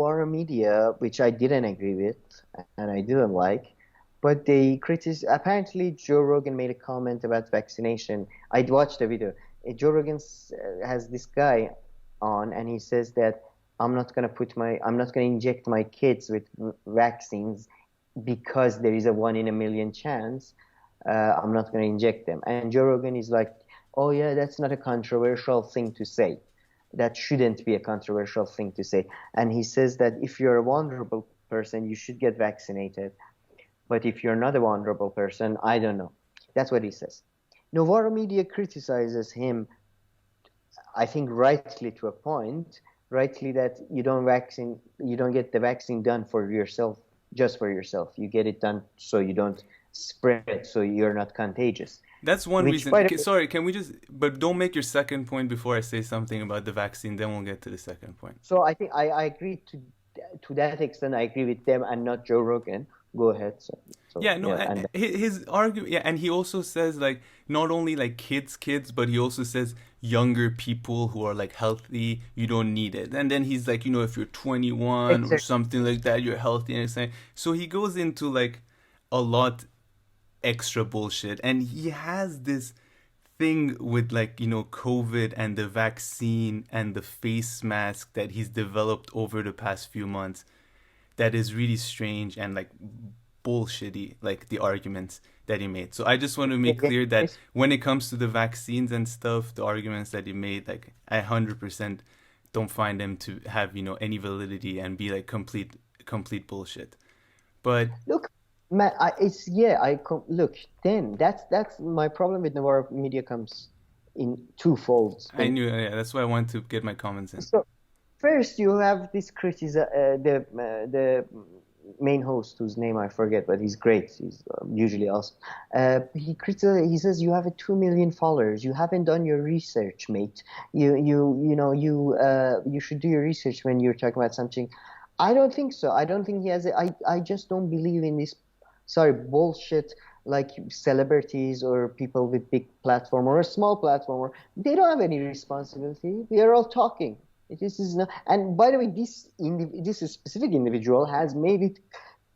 Novara media, which I didn't agree with and I didn't like, but they apparently Joe Rogan made a comment about vaccination. I watched the video. Joe Rogan has this guy on, and he says that I'm not gonna inject my kids with vaccines because there is a 1 in a million chance. I'm not gonna inject them. And Joe Rogan is like, oh yeah, that's not a controversial thing to say. That shouldn't be a controversial thing to say. And he says that if you're a vulnerable person, you should get vaccinated. But if you're not a vulnerable person, I don't know. That's what he says. Novara media criticizes him, I think rightly to a point, rightly that you don't get the vaccine done for yourself, just for yourself. You get it done so you don't spread, so you're not contagious. That's one Which, reason. by the Okay, way, sorry, can we just? But don't make your second point before I say something about the vaccine. Then we'll get to the second point. so I think I agree to that extent. I agree with them and not Joe Rogan. Go ahead. So Yeah, no, yeah, and his argument, yeah, and he also says like not only like kids, but he also says younger people who are like healthy, you don't need it. And then he's like, if you're 21 or exactly. something like that, you're healthy and everything. So he goes into like a lot extra bullshit, and he has this thing with like COVID and the vaccine and the face mask that he's developed over the past few months that is really strange and like bullshitty, like the arguments that he made. So I just want to Yeah, make yeah, clear that this- when it comes to the vaccines and stuff, the arguments that he made, like I 100% don't find them to have any validity and be like complete bullshit. But Look, man, it's yeah. Look. Then that's my problem with Novara media comes in two folds. I knew, yeah, that's why I wanted to get my comments in. So first you have this the main host whose name I forget, but he's great. He's usually awesome. He says you have a 2 million followers. You haven't done your research, mate. You should do your research when you're talking about something. I don't think so. I don't think he has. I just don't believe in this. Sorry, bullshit. Like celebrities or people with big platform or a small platform, or they don't have any responsibility. We are all talking. This is not, and by the way, this specific individual has made it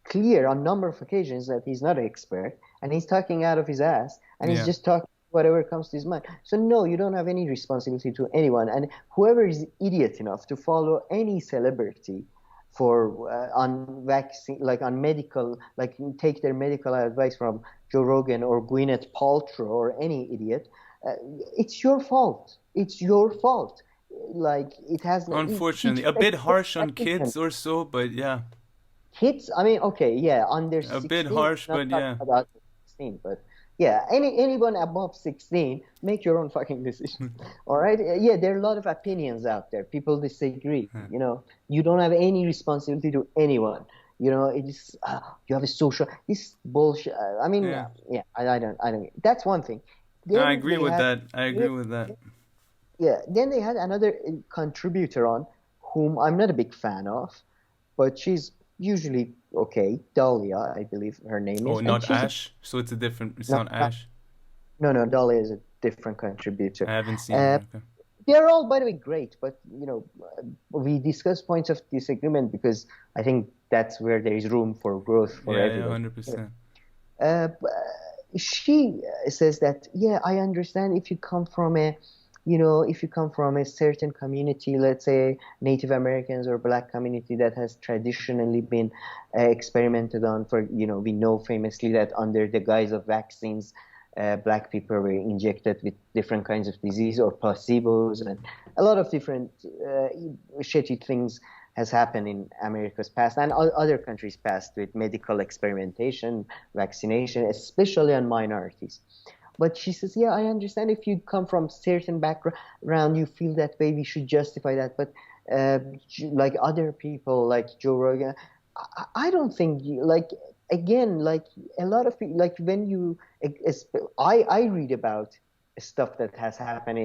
clear on a number of occasions that he's not an expert and he's talking out of his ass and he's Yeah. just talking whatever comes to his mind. So no, you don't have any responsibility to anyone. And whoever is idiot enough to follow any celebrity for on vaccine, like on medical, like take their medical advice from Joe Rogan or Gwyneth Paltrow or any idiot, uh, it's your fault. It's your fault. Like it has he Unfortunately, just a bit harsh on expectation. kids or so, but yeah, Kids, I mean, okay, yeah, under a bit 16, harsh, not but talking yeah. about 16, but yeah, anyone above 16, make your own fucking decision. All right? Yeah, there are a lot of opinions out there. People disagree. You don't have any responsibility to anyone. It is you have a social this bullshit. I mean, Yeah. yeah, I don't. That's one thing. No, I Then agree they with had that. I agree with that. yeah, then they had another contributor on whom I'm not a big fan of, but she's usually okay. Dahlia, I believe her name Oh, is, and not she's Ash. So it's a different. It's no, not Ash. no, no, Dahlia is a different I contributor. haven't seen Uh, her. Okay. they're all, by the way, great, but we discuss points of disagreement because I think that's where there is room for growth for Yeah, yeah, everyone. 100%. She says that, yeah, I understand if you come from a certain community, let's say Native Americans or Black community that has traditionally been experimented on for, we know famously that under the guise of vaccines, Black people were injected with different kinds of disease or placebos, and a lot of different shitty things has happened in America's past and other countries' past with medical experimentation, vaccination, especially on minorities. But she says, yeah, I understand if you come from certain background, you feel that way, we should justify that. But uh, like other people, like Joe Rogan, I don't think like again, like a lot of people, like when I read about stuff that has happened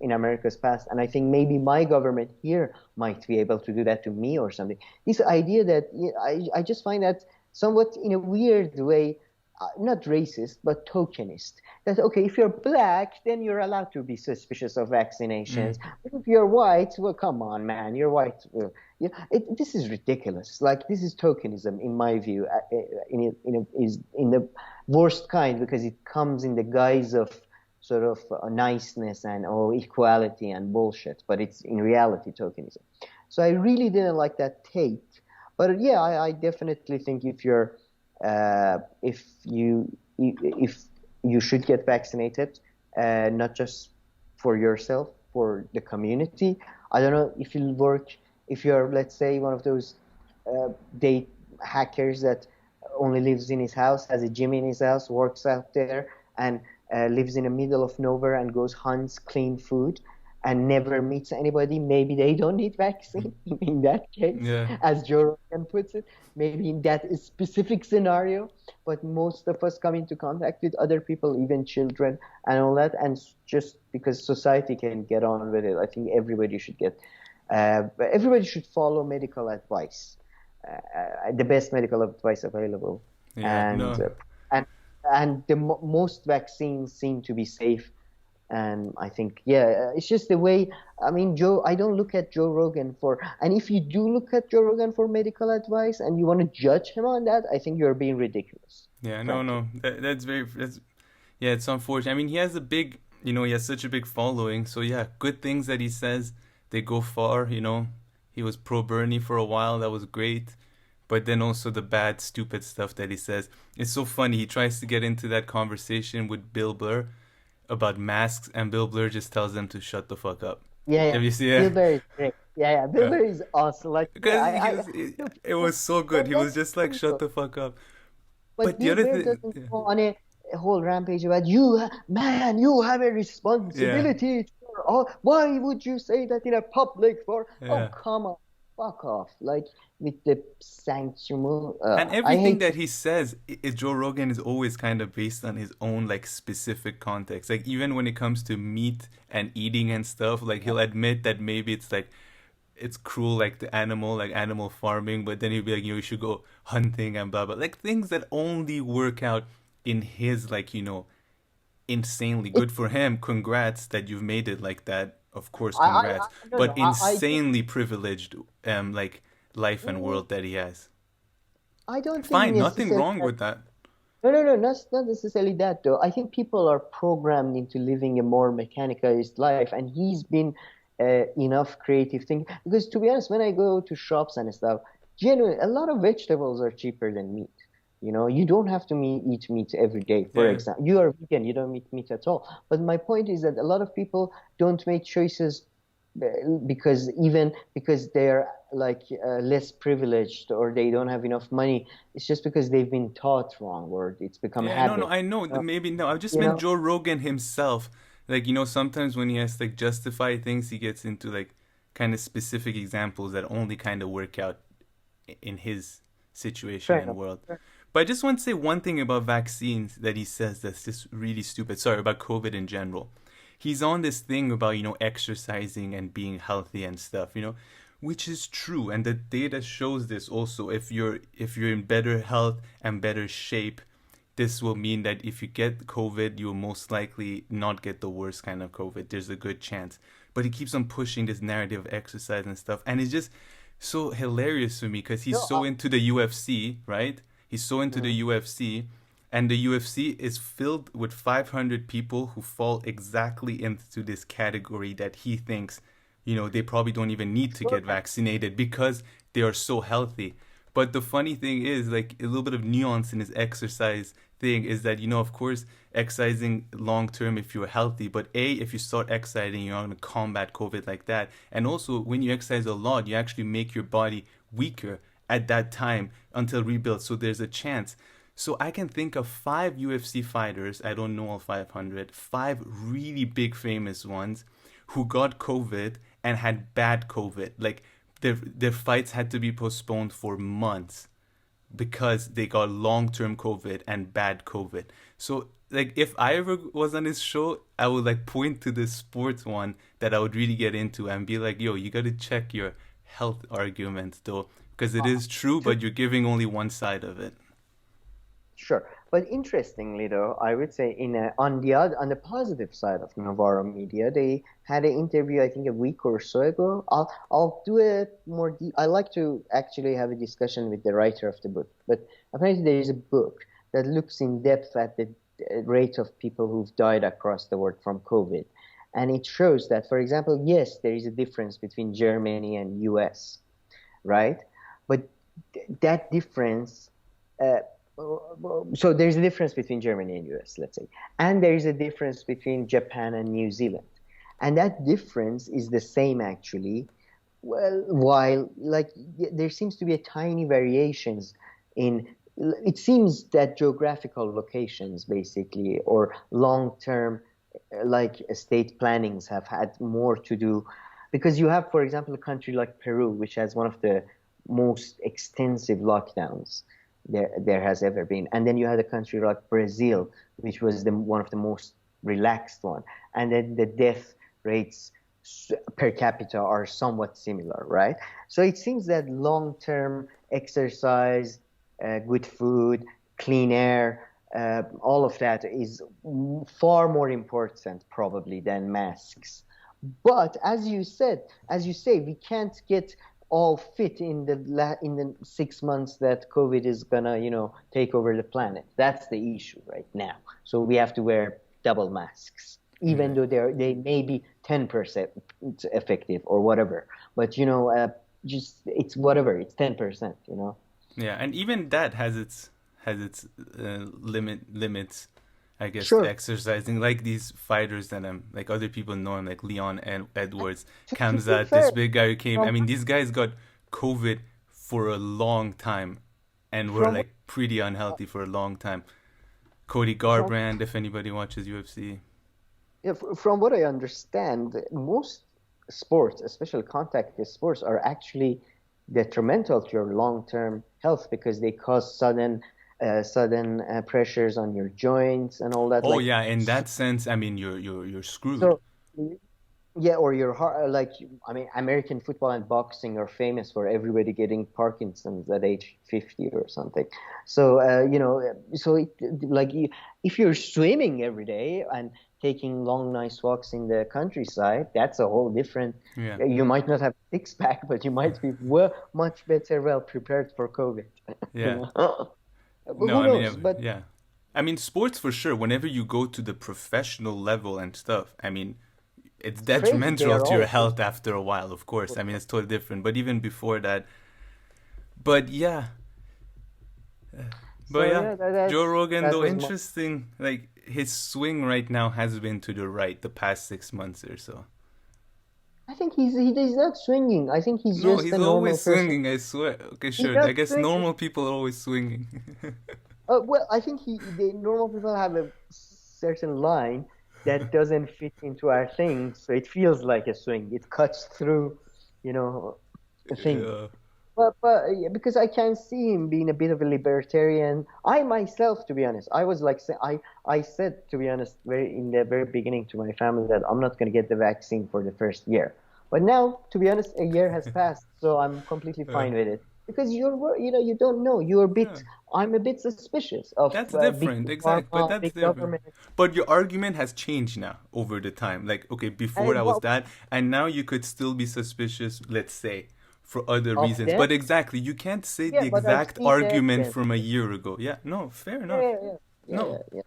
in America's past, and I think maybe my government here might be able to do that to me or something. This idea that I just find that somewhat in a weird way. not racist, but tokenist. That okay, if you're black, then you're allowed to be suspicious of vaccinations. Mm. But if you're white, well, come on, man, you're white. Well, yeah, this is ridiculous. Like this is tokenism, in my view. Is in the worst kind because it comes in the guise of sort of niceness and equality and bullshit, but it's in reality tokenism. So I really didn't like that take. But yeah, I definitely think if you should get vaccinated, not just for yourself, for the community. I don't know if you work, if you're, let's say, one of those day hackers that only lives in his house, has a gym in his house, works out there, and lives in the middle of nowhere and goes hunts clean food and never meets anybody. Maybe they don't need vaccine in that case, Yeah. as Joe Rogan puts it. Maybe in that specific scenario, but most of us come into contact with other people, even children and all that, and just because society can get on with it, I think everybody should follow medical advice, the best medical advice available, Yeah. and No. and and the most vaccines seem to be safe. And I think, yeah, it's just the way. I mean, I don't look at Joe Rogan and if you do look at Joe Rogan for medical advice and you want to judge him on that, I think you're being ridiculous, Yeah. No. frankly. No. That's very. That's, yeah. It's unfortunate. I mean, he has a big. He has such a big following. So yeah, good things that he says, they go far. He was pro Bernie for a while. That was great. But then also the bad, stupid stuff that he says. It's so funny. He tries to get into that conversation with Bill Burr about masks, and Bill Burr just tells them to shut the fuck up. Yeah, yeah. Have you seen Bill it? Burr is great. Yeah, yeah. Bill Yeah. Burr is awesome. Like, yeah, Because he was, look, it was so good. He was that's just like, funny shut though. the fuck up. But But the Bill other Burr thing, doesn't go on a whole rampage about man, you have a yeah, responsibility. Why would you say that in a public for? Oh, yeah. come on, fuck off. Like with the sanctuary. And I everything hate. that he says, Joe Rogan is always kind of based on his own like specific context. Like even when it comes to meat and eating and stuff, like he'll admit that maybe it's like it's cruel, like the animal, like animal farming, but then he'll be like, you should go hunting and blah blah, like things that only work out in his like insanely It, good for him. Congrats that you've made it like that. Of course, I congrats. don't But know. insanely privileged, like life and Mm, world that he has. I don't think Fine, nothing necessarily. wrong with that. No, no, no, not necessarily that though. I think people are programmed into living a more mechanicalized life, and he's been enough creative thing. Because to be honest, when I go to shops and stuff, genuinely, a lot of vegetables are cheaper than meat. You don't have to eat meat every day. For Yeah. example, you are vegan, you don't eat meat at all. But my point is that a lot of people don't make choices because they're like less privileged or they don't have enough money. It's just because they've been taught wrong or it's become Yeah, no, no, habit. I know. Uh, Maybe no. I just you meant know, Joe Rogan himself. Like, sometimes when he has to like justify things, he gets into like kind of specific examples that only kind of work out in his situation fair and enough. world. But I just want to say one thing about vaccines that he says that's just really stupid. Sorry, about COVID in general. He's on this thing about, exercising and being healthy and stuff, which is true. And the data shows this also. If you're in better health and better shape, this will mean that if you get COVID, you'll most likely not get the worst kind of COVID. There's a good chance. But he keeps on pushing this narrative of exercise and stuff. And it's just so hilarious for me because he's No, so into the UFC, right? He's so into the mm, UFC. And the UFC is filled with 500 people who fall exactly into this category that he thinks, they probably don't even need to sure, get man. vaccinated because they are so healthy. But the funny thing is, like, a little bit of nuance in his exercise thing is that, of course, exercising long term if you're healthy, but if you start exercising, you're not going to combat COVID like that. And also, when you exercise a lot, you actually make your body weaker at that time until rebuild. So there's a chance. So I can think of 5 UFC fighters, I don't know all 500, 5 really big famous ones who got COVID and had bad COVID. Like their fights had to be postponed for months because they got long-term COVID and bad COVID. So like if I ever was on his show, I would like point to this sports one that I would really get into and be like, yo, you got to check your health arguments though, because it Uh, is true, to but you're giving only one side of it. Sure. But interestingly, though, I would say on the positive side of Novara Media, they had an interview I think a week or so ago. I'll do it more. I like to actually have a discussion with the writer of the book, but apparently there is a book that looks in depth at the rate of people who've died across the world from COVID, and it shows that, for example, yes, there is a difference between Germany and U.S., right? But that difference. Uh, so there's a difference between Germany and US, let's say, and there is a difference between Japan and New Zealand, and that difference is the same actually. Well, while like there seems to be a tiny variations in, it seems that geographical locations basically or long-term like estate plannings have had more to do, because you have, for example, a country like Peru, which has one of the most extensive lockdowns there has ever been. And then you had a country like Brazil, which was one of the most relaxed one. And then the death rates per capita are somewhat similar, right? So it seems that long-term exercise, good food, clean air, all of that is far more important probably than masks. But as you say, we can't get all fit in the 6 months that COVID is gonna, take over the planet. That's the issue right now. So we have to wear double masks, even though they may be 10% effective or whatever. But just it's whatever. It's 10%. Yeah, and even that has its limits. I guess Sure. exercising like these fighters that I'm like other people know him like Leon and Edwards, To be Kamzat, this fair, big guy who came. I from mean, these guys got COVID for a long time and were from like pretty unhealthy for a long time. Cody from Garbrandt, if anybody watches UFC. yeah, from what I understand, most sports, especially contact sports, are actually detrimental to your long-term health because they cause sudden pressures on your joints and all that. Oh Like, yeah, in that sense, I mean you're screwed. so yeah, or your heart. Like, I mean, American football and boxing are famous for everybody getting Parkinson's at age 50 or something. So like if you're swimming every day and taking long, nice walks in the countryside, that's a whole different. Yeah. You might not have a six pack, but you might be much better, well prepared for COVID. You Yeah. know, but No, who I mean knows? But yeah. I mean sports for sure. Whenever you go to the professional level and stuff, I mean it's it's crazy. They detrimental are to your all. health after a while, of course. I mean, it's totally different. But even before that, but yeah, but So yeah, yeah, Joe Rogan that though was my. interesting. Like his swing right now has been to the right the past 6 months or so. I think he's not swinging. I think he's No, just a he's normal always person. swinging. I swear. Okay, He's sure. I not guess swinging. normal people are always swinging. Well, I think the normal people have a certain line that doesn't fit into our thing, so it feels like a swing. It cuts through, you know, a thing. Yeah. But yeah, because I can see him being a bit of a libertarian. I myself, to be honest, I was like, I said, to be honest, very in the very beginning to my family that I'm not going to get the vaccine for the first year. But now, to be honest, a year has passed, so I'm completely Uh, fine with it. Because you don't know. You're a yeah. bit, I'm a bit suspicious of That's big different, exact. But pharma, that's big different. government, But your argument has changed now over the time. Like, okay, before and that was what that, and now you could still be suspicious, let's say, for other of reasons. them. But exactly, you can't say Yeah, the but I've exact seen the argument evidence. from a year ago. Yeah, no, fair Yeah, enough. yeah, yeah, yeah, yeah, No, yeah.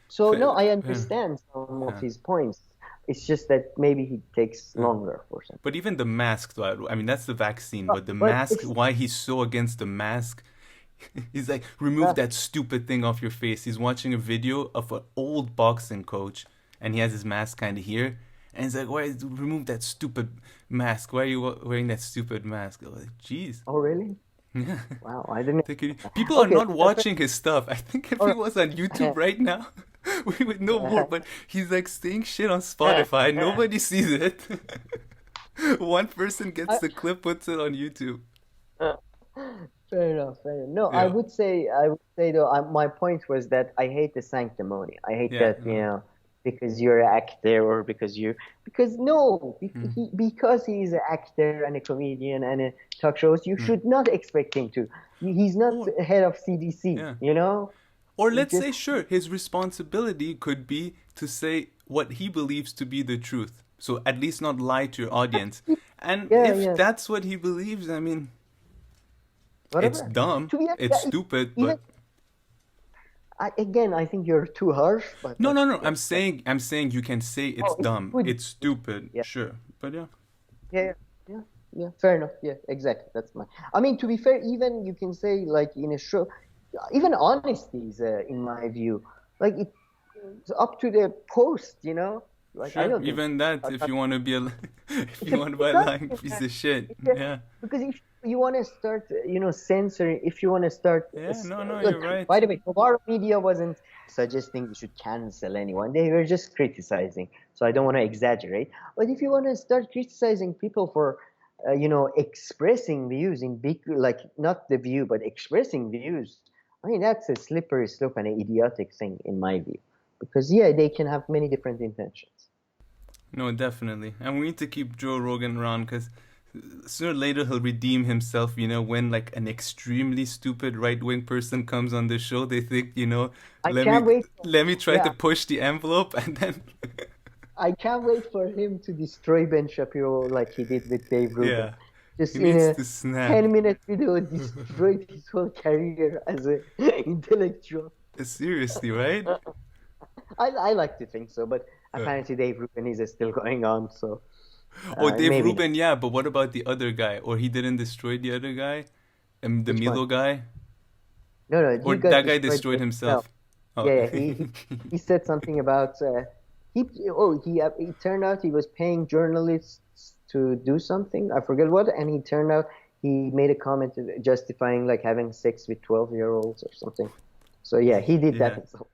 So no, I fair. understand some of Yeah. his points. It's just that maybe he takes Yeah. longer for some. But even the mask, though, I mean, that's the vaccine. But, But the but mask, it's why he's so against the mask, he's like, remove uh, that stupid thing off your face. He's watching a video of an old boxing coach, and he has his mask kind of here. And he's like, why, remove that stupid mask? Why are you wearing that stupid mask? I was like, jeez. oh really? Yeah. Wow, I didn't. People are Okay, not watching his stuff. I think if all he right. was on YouTube right now, we would know more. But he's like saying shit on Spotify. Nobody sees it. One person gets I, the clip, puts it on YouTube. fair enough, fair enough. No, Yeah, I would say though, my point was that I hate the sanctimony. I hate yeah, that, because you're an actor or because no, mm, because he's an actor and a comedian and a talk shows, you mm. should not expect him to. He's not Oh, head of CDC, yeah. Or let's just say, sure, his responsibility could be to say what he believes to be the truth. So at least not lie to your audience. And yeah, if yeah, that's what he believes, I mean, it's whatever. dumb, To be it's honest, stupid, even but again, I think you're too harsh, no, but no, no. yeah, I'm saying you can say it's oh, it's dumb, good. it's stupid, Yeah, sure, but yeah, yeah, yeah, yeah, yeah. Fair enough. Yeah, exactly. That's my. I mean, to be fair, even you can say like in a show, even honesty is, in my view, like it's up to the post. Like I sure. don't think Even that, uh, if uh, you want to be a, if it's you a want to be a lying presumption. piece of shit, Yeah, yeah, because if you want to start, censoring, if you want to start, yeah. No, no, you're look, right. by the way, Novara media wasn't suggesting we should cancel anyone. They were just criticizing. So I don't want to exaggerate. But if you want to start criticizing people for, expressing views in big, like not the view, but expressing views, I mean, that's a slippery slope and an idiotic thing in my view. Because, yeah, they can have many different intentions. No, definitely. And we need to keep Joe Rogan around because sooner or later he'll redeem himself, when like an extremely stupid right wing person comes on the show, they think, I let can't me wait. let me try to Yeah, push the envelope and then I can't wait for him to destroy Ben Shapiro like he did with Dave Rubin. yeah. Just He in needs a to snap. 10-minute video, destroyed his whole career as an intellectual. Seriously, right? I like to think so, but Uh, apparently Dave Rubin is still going on, so oh, Dave maybe not. Rubin, yeah, but what about the other guy? Or he didn't destroy the other guy? The Which one? Milo guy? No, no, Or he got that guy destroyed destroyed by himself. himself? Oh. Yeah, yeah, he said something about he oh he it turned out he was paying journalists to do something. I forget what, and he turned out he made a comment justifying like having sex with 12-year-olds or something. So yeah, he did that Yeah. himself.